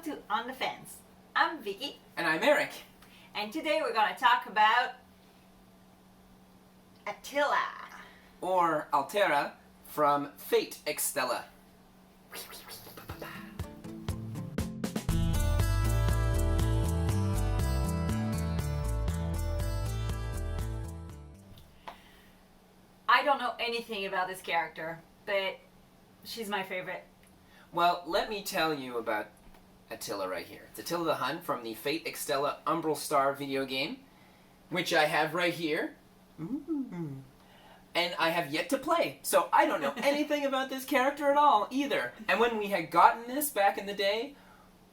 to On the Fence. I'm Vicky. And I'm Eric. And today we're going to talk about Attila. Or Altera from Fate Extella. I don't know anything about this character, but she's my favorite. Well, let me tell you about Attila right here. It's Attila the Hun from the Fate Extella Umbral Star video game, which I have right here. And I have yet to play, so I don't know anything about this character at all either. And when we had gotten this back in the day,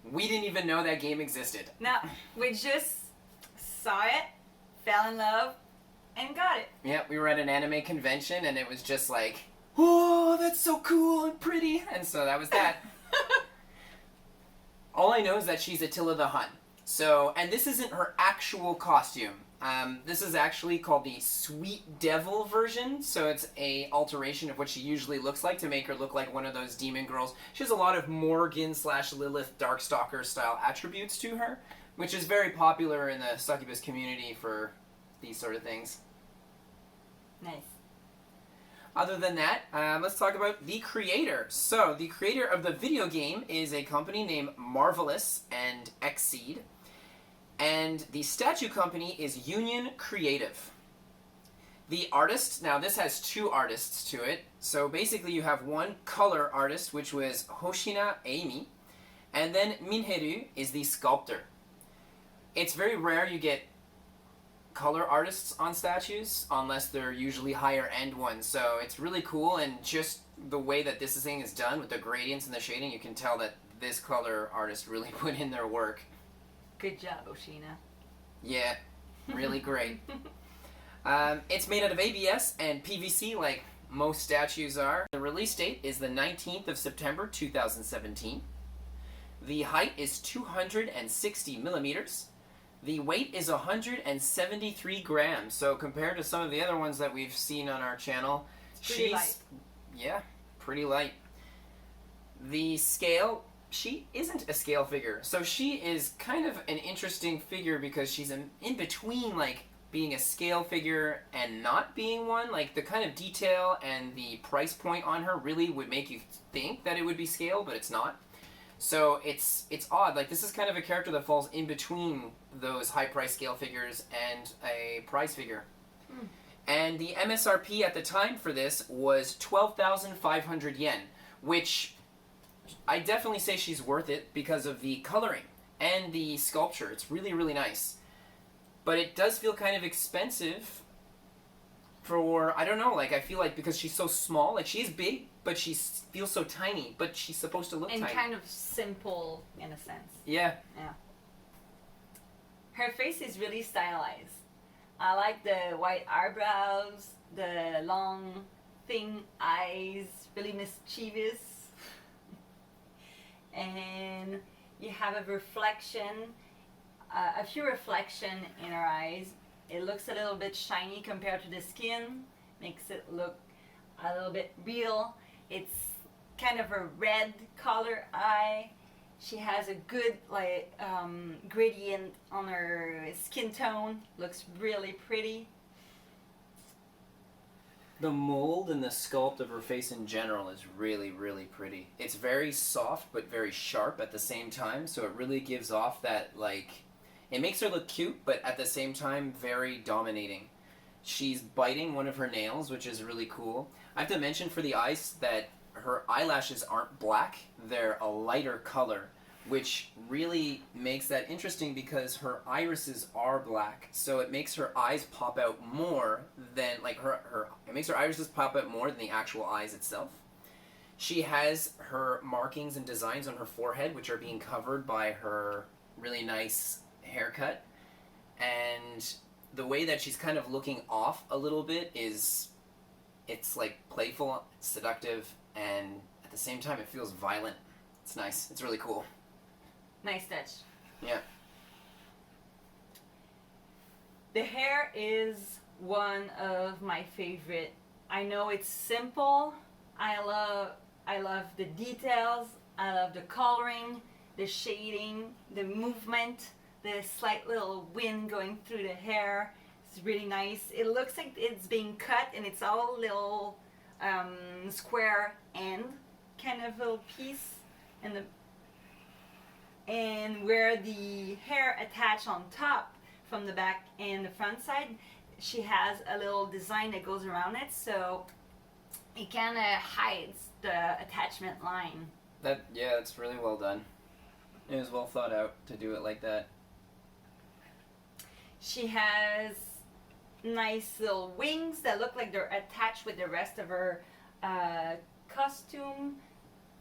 we didn't even know that game existed. No, we just saw it, fell in love, and got it. Yeah, we were at an anime convention and it was just like, oh, that's so cool and pretty. And so that was that. All I know is that she's Attila the Hun. So, and this isn't her actual costume. This is actually called the Sweet Devil version. So it's a alteration of what she usually looks like to make her look like one of those demon girls. She has a lot of Morgan / Lilith Darkstalker style attributes to her, which is very popular in the succubus community for these sort of things. Nice. Other than that, let's talk about the creator. So, the creator of the video game is a company named Marvelous and Xseed. And the statue company is Union Creative. The artist, now this has two artists to it. So basically you have one color artist, which was Hoshina Amy. And then Minheru is the sculptor. It's very rare you get color artists on statues, unless they're usually higher end ones. So it's really cool, and just the way that this thing is done with the gradients and the shading, you can tell that this color artist really put in their work. Good job, Oshina. Yeah, really great. It's made out of ABS and PVC like most statues are. The release date is the 19th of September 2017. The height is 260 millimeters. The weight is 173 grams, so compared to some of the other ones that we've seen on our channel, pretty light. Yeah, pretty light. The scale, she isn't a scale figure, so she is kind of an interesting figure because she's in between like being a scale figure and not being one. Like the kind of detail and the price point on her really would make you think that it would be scale, but it's not. So it's odd. Like this is kind of a character that falls in between those high price scale figures and a prize figure. And the MSRP at the time for this was 12,500 yen, which I definitely say she's worth it because of the coloring and the sculpture. It's really, really nice. But it does feel kind of expensive for, I don't know, like I feel like because she's so small, like she's big, but she feels so tiny, but she's supposed to look and tiny. And kind of simple in a sense. Yeah. Yeah. Her face is really stylized. I like the white eyebrows, the long, thin eyes, really mischievous. And you have a reflection, a few reflection in her eyes. It looks a little bit shiny compared to the skin, makes it look a little bit real. It's kind of a red color eye. She has a good like gradient on her skin tone. Looks really pretty. The mold and the sculpt of her face in general is really, really pretty. It's very soft but very sharp at the same time, so it really gives off that like, it makes her look cute but at the same time very dominating. She's biting one of her nails, which is really cool. I have to mention for the eyes that her eyelashes aren't black, they're a lighter color, which really makes that interesting because her irises are black, so it makes her eyes pop out more than, like it makes her irises pop out more than the actual eyes itself. She has her markings and designs on her forehead, which are being covered by her really nice haircut, and the way that she's kind of looking off a little bit is, it's like playful, seductive, and at the same time it feels violent. It's nice. It's really cool. Nice touch. Yeah. The hair is one of my favorite. I know it's simple. I love the details. I love the coloring. the shading, the movement, the slight little wind going through the hair. It's really nice. It looks like it's being cut and it's all little square end kind of little piece, and where the hair attached on top from the back and the front side, she has a little design that goes around it, so it kind of hides the attachment line. That's really well done. It was well thought out to do it like that. She has nice little wings that look like they're attached with the rest of her costume.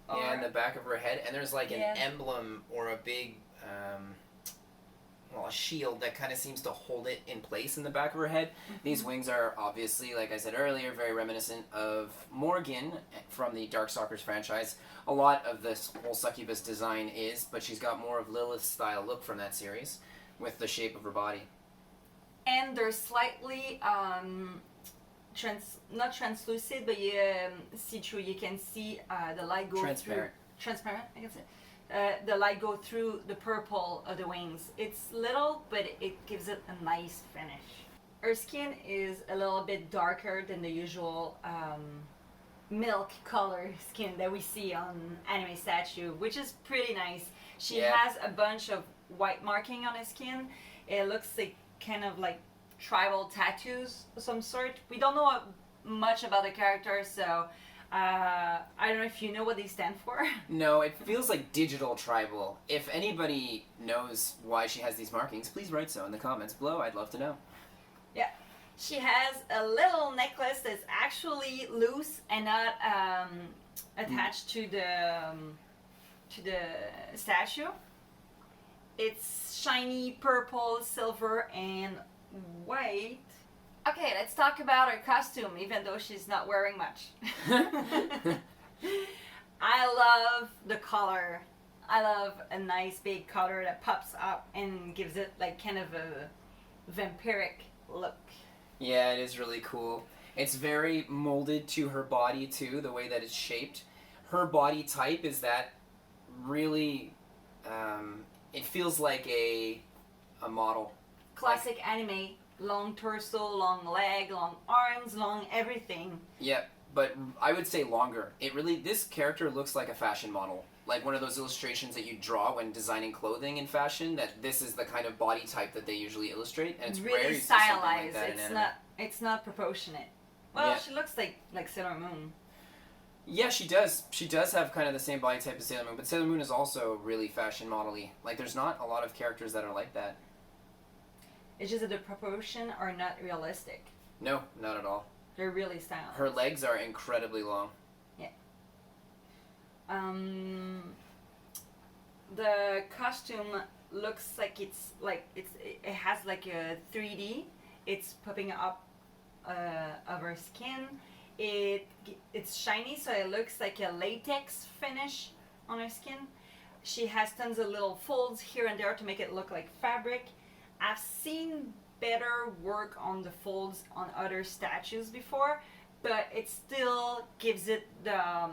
Yeah, in the back of her head, and there's like an Yeah. emblem or a big, a shield that kind of seems to hold it in place in the back of her head. These wings are obviously, like I said earlier, very reminiscent of Morgan from the Darkstalkers franchise. A lot of this whole succubus design is, but she's got more of Lilith's style look from that series with the shape of her body. And they're slightly not translucent, but you see through. You can see the light go Transparent. through. Transparent, I guess. The light go through the purple of the wings. It's little, but it gives it a nice finish. Her skin is a little bit darker than the usual milk color skin that we see on anime statue, which is pretty nice. She has a bunch of white marking on her skin. It looks like kind of like tribal tattoos of some sort. We don't know much about the character, so I don't know if you know what they stand for. No, it feels like digital tribal. If anybody knows why she has these markings, please write so in the comments below. I'd love to know. Yeah. She has a little necklace that's actually loose and not attached to the statue. It's shiny purple, silver, and white. Okay, let's talk about her costume, even though she's not wearing much. I love the color. I love a nice big color that pops up and gives it like kind of a vampiric look. Yeah, it is really cool. It's very molded to her body too, the way that it's shaped. Her body type is that really, it feels like a model. Classic anime, long torso, long leg, long arms, long everything. Yeah, but I would say longer. This character looks like a fashion model. Like one of those illustrations that you draw when designing clothing in fashion, that this is the kind of body type that they usually illustrate, and it's really rare you see something like stylized. that in anime. It's not proportionate. Well, Yeah. she looks like Sailor Moon. Yeah, she does. She does have kind of the same body type as Sailor Moon, but Sailor Moon is also really fashion model-y. Like, there's not a lot of characters that are like that. It's just that the proportion are not realistic. No, not at all. They're really stylized. Her legs are incredibly long. Yeah. The costume looks like it has like a 3D. It's popping up of her skin. It's shiny, so it looks like a latex finish on her skin. She has tons of little folds here and there to make it look like fabric. I've seen better work on the folds on other statues before, but it still gives it the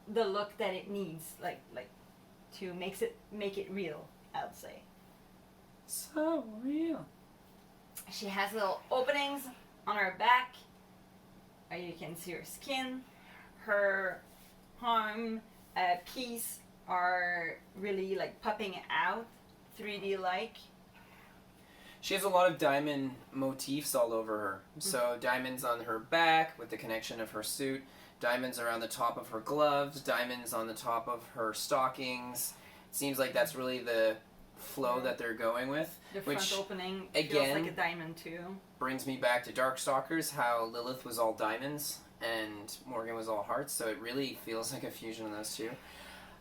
look that it needs, like to make it real, I would say. So real. She has little openings on her back. You can see her skin. Her arm piece are really like popping out, 3D like. She has a lot of diamond motifs all over her. So diamonds on her back with the connection of her suit, diamonds around the top of her gloves, diamonds on the top of her stockings. Seems like that's really the flow that they're going with. The front which, opening again, feels like a diamond too. Brings me back to Darkstalkers, how Lilith was all diamonds and Morgan was all hearts, so it really feels like a fusion of those two.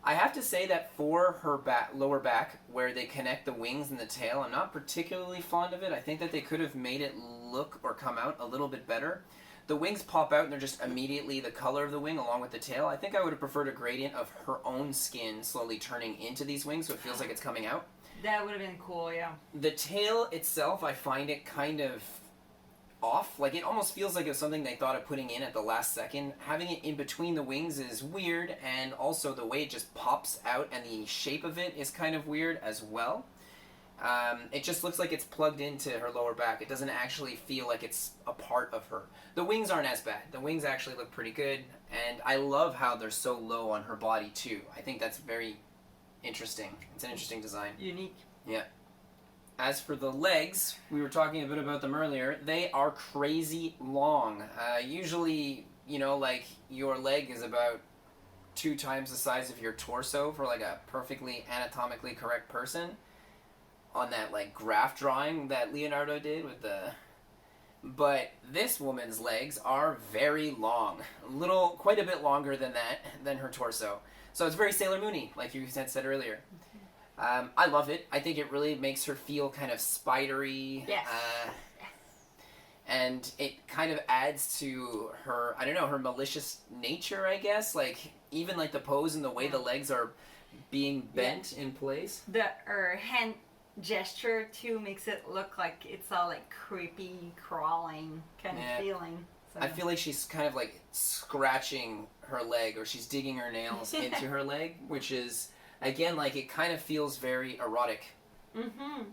I have to say that for her lower back, where they connect the wings and the tail, I'm not particularly fond of it. I think that they could have made it look or come out a little bit better. The wings pop out and they're just immediately the color of the wing along with the tail. I think I would have preferred a gradient of her own skin slowly turning into these wings so it feels like it's coming out. That would have been cool, yeah. The tail itself, I find it kind of off. Like, it almost feels like it was something they thought of putting in at the last second. Having it in between the wings is weird, and also the way it just pops out and the shape of it is kind of weird as well. It just looks like it's plugged into her lower back. It doesn't actually feel like it's a part of her. The wings aren't as bad. The wings actually look pretty good, and I love how they're so low on her body too. I think that's very interesting. It's an interesting design. Unique. Yeah. As for the legs, we were talking a bit about them earlier. They are crazy long. Usually, you know, like your leg is about 2 times the size of your torso for like a perfectly anatomically correct person. On that like graph drawing that Leonardo did with the... But this woman's legs are very long. Quite a bit longer than her torso. So it's very Sailor Moon-y, like you had said earlier. I love it. I think it really makes her feel kind of spidery. Yes. And it kind of adds to her, I don't know, her malicious nature, I guess. Like, even like the pose and the way the legs are being bent in place. Her hand gesture too makes it look like it's all like creepy, crawling kind of feeling. So. I feel like she's kind of like scratching her leg, or she's digging her nails into her leg, which is, again, like it kind of feels very erotic. Mm-hmm.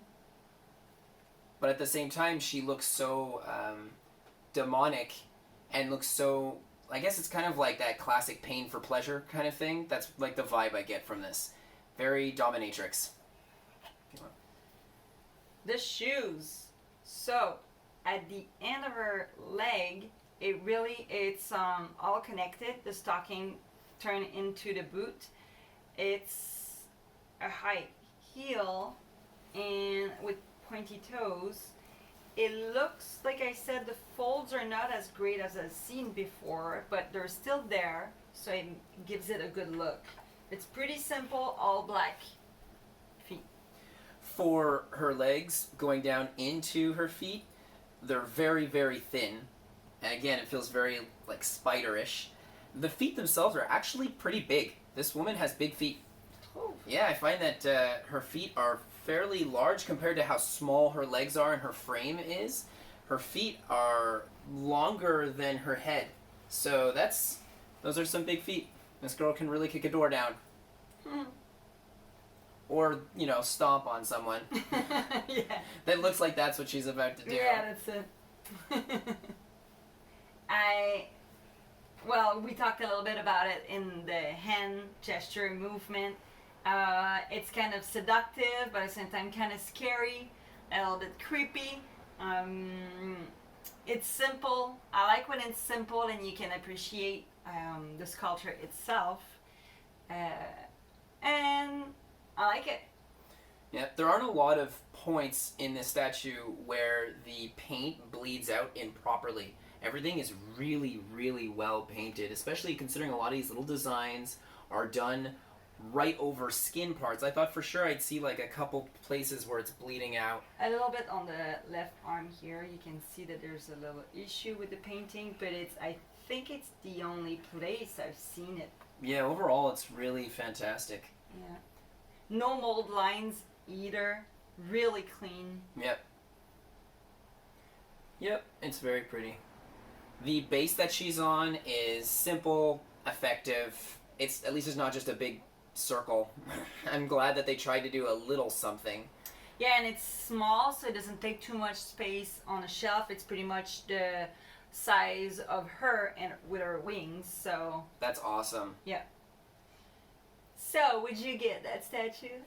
But at the same time, she looks so demonic and looks so... I guess it's kind of like that classic pain for pleasure kind of thing. That's like the vibe I get from this. Very dominatrix. The shoes. So, at the end of her leg, it's all connected. The stocking turned into the boot. It's a high heel and with pointy toes. It looks, like I said, the folds are not as great as I've seen before, but they're still there, so it gives it a good look. It's pretty simple, all black feet. For her legs going down into her feet, they're very, very thin. And again, it feels very like spiderish. The feet themselves are actually pretty big. This woman has big feet. Oh. Yeah, I find that her feet are fairly large compared to how small her legs are and her frame is. Her feet are longer than her head. So those are some big feet. This girl can really kick a door down. Or, you know, stomp on someone. Yeah. That looks like that's what she's about to do. Yeah, that's it. We talked a little bit about it in the hand gesture movement. It's kind of seductive, but at the same time kind of scary, a little bit creepy. It's simple. I like when it's simple and you can appreciate the sculpture itself. And I like it. Yeah, there aren't a lot of points in this statue where the paint bleeds out improperly. Everything is really, really well painted, especially considering a lot of these little designs are done right over skin parts. I thought for sure I'd see like a couple places where it's bleeding out. A little bit on the left arm here, you can see that there's a little issue with the painting, but I think it's the only place I've seen it. Yeah, overall it's really fantastic. Yeah. No mold lines either. Really clean. Yep, it's very pretty. The base that she's on is simple, effective. At least it's not just a big circle. I'm glad that they tried to do a little something. Yeah, and it's small, so it doesn't take too much space on a shelf. It's pretty much the size of her and with her wings, so... That's awesome. Yeah. So, would you get that statue?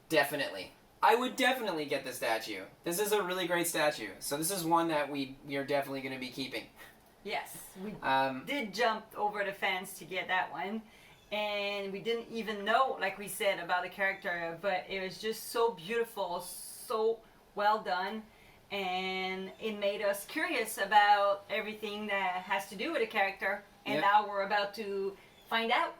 Definitely. I would definitely get the statue. This is a really great statue. So this is one that we are definitely going to be keeping. Yes, we did jump over the fence to get that one. And we didn't even know, like we said, about the character, but it was just so beautiful, so well done. And it made us curious about everything that has to do with the character. And now we're about to find out.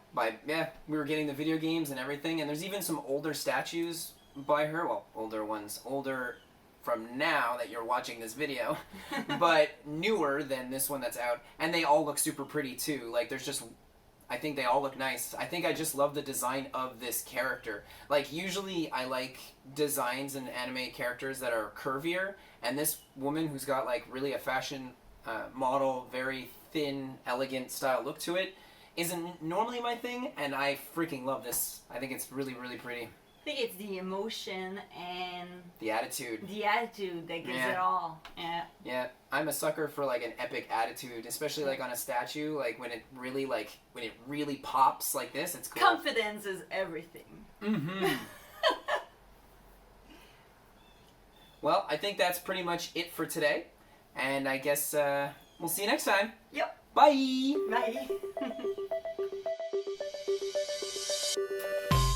We were getting the video games and everything, and there's even some older statues by her. Well, older ones. Older from now that you're watching this video. But newer than this one that's out. And they all look super pretty, too. Like, there's just I think they all look nice. I think I just love the design of this character. Like, usually I like designs in anime characters that are curvier, and this woman who's got like really a fashion model, very thin, elegant style look to it isn't normally my thing, and I freaking love this. I think it's really, really pretty. I think it's the emotion and the attitude that gives it all. Yeah, I'm a sucker for like an epic attitude, especially like on a statue, like when it really pops like this. It's cool. Confidence is everything. Well, I think that's pretty much it for today, and I guess we'll see you next time. Yep. Bye. Bye.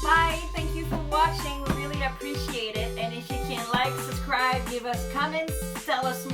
Bye. Thank you for watching. We really appreciate it. And if you can like, subscribe, give us comments, tell us more.